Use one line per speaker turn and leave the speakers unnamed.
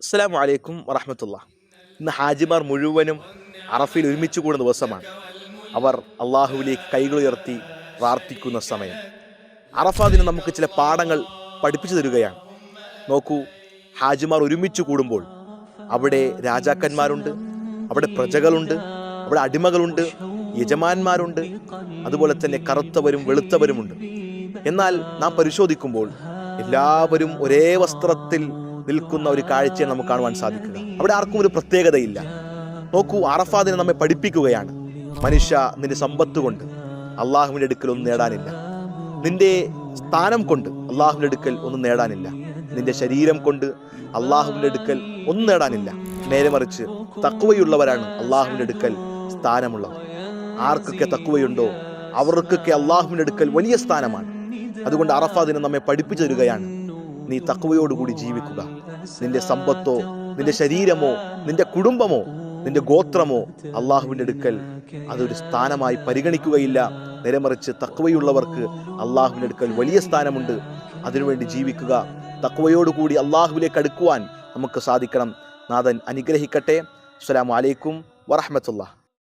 അസ്സലാമു അലൈക്കും വറഹ്മത്തുള്ളാഹി. ഇന്ന് ഹാജിമാർ മുഴുവനും അറഫയിൽ ഒരുമിച്ച് കൂടുന്ന ദിവസമാണ്. അവർ അള്ളാഹുവിലേക്ക് കൈകളുയർത്തി പ്രാർത്ഥിക്കുന്ന സമയം. അറഫ ദിനം നമുക്ക് ചില പാഠങ്ങൾ പഠിപ്പിച്ചു തരികയാണ്. നോക്കൂ, ഹാജിമാർ ഒരുമിച്ച് കൂടുമ്പോൾ അവിടെ രാജാക്കന്മാരുണ്ട്, അവിടെ പ്രജകളുണ്ട്, അവിടെ അടിമകളുണ്ട്, യജമാന്മാരുണ്ട്, അതുപോലെ തന്നെ കറുത്തവരും വെളുത്തവരുമുണ്ട്. എന്നാൽ നാം പരിശോധിക്കുമ്പോൾ എല്ലാവരും ഒരേ വസ്ത്രത്തിൽ നിൽക്കുന്ന ഒരു കാഴ്ചയെ നമുക്ക് കാണുവാൻ സാധിക്കുക. അവിടെ ആർക്കും ഒരു പ്രത്യേകതയില്ല. നോക്കൂ, അറഫാ ദിനം നമ്മെ പഠിപ്പിക്കുകയാണ്, മനുഷ്യ, നിന്റെ സമ്പത്ത് കൊണ്ട് അള്ളാഹുവിൻ്റെ അടുക്കൽ ഒന്നും നേടാനില്ല, നിന്റെ സ്ഥാനം കൊണ്ട് അള്ളാഹുവിൻ്റെ അടുക്കൽ ഒന്നും നേടാനില്ല, നിന്റെ ശരീരം കൊണ്ട് അള്ളാഹുവിൻ്റെ അടുക്കൽ ഒന്നും നേടാനില്ല. നേരെ മറിച്ച് തഖ്വയുള്ളവരാണ് അള്ളാഹുവിൻ്റെ അടുക്കൽ സ്ഥാനമുള്ളവർ. ആർക്കൊക്കെ തഖ്വയുണ്ടോ അവർക്കൊക്കെ അള്ളാഹുവിൻ്റെ അടുക്കൽ വലിയ സ്ഥാനമാണ്. അതുകൊണ്ട് അറഫാ ദിനം നമ്മെ പഠിപ്പിച്ചു തരികയാണ്, നീ തഖ്വയോടുകൂടി ജീവിക്കുക. നിന്റെ സമ്പത്തോ, നിന്റെ ശരീരമോ, നിന്റെ കുടുംബമോ, നിന്റെ ഗോത്രമോ അള്ളാഹുവിൻ്റെ അടുക്കൽ അതൊരു സ്ഥാനമായി പരിഗണിക്കുകയില്ല. നേരെ മറിച്ച് തഖ്വയുള്ളവർക്ക് അള്ളാഹുവിൻ്റെ അടുക്കൽ വലിയ സ്ഥാനമുണ്ട്. അതിനുവേണ്ടി ജീവിക്കുക. തഖ്വയോടുകൂടി അള്ളാഹുവിലേക്ക് അടുക്കുവാൻ നമുക്ക് സാധിക്കണം. നാഥൻ അനുഗ്രഹിക്കട്ടെ. അസ്സലാമു അലൈക്കും വറഹ്മത്തുള്ളാഹി.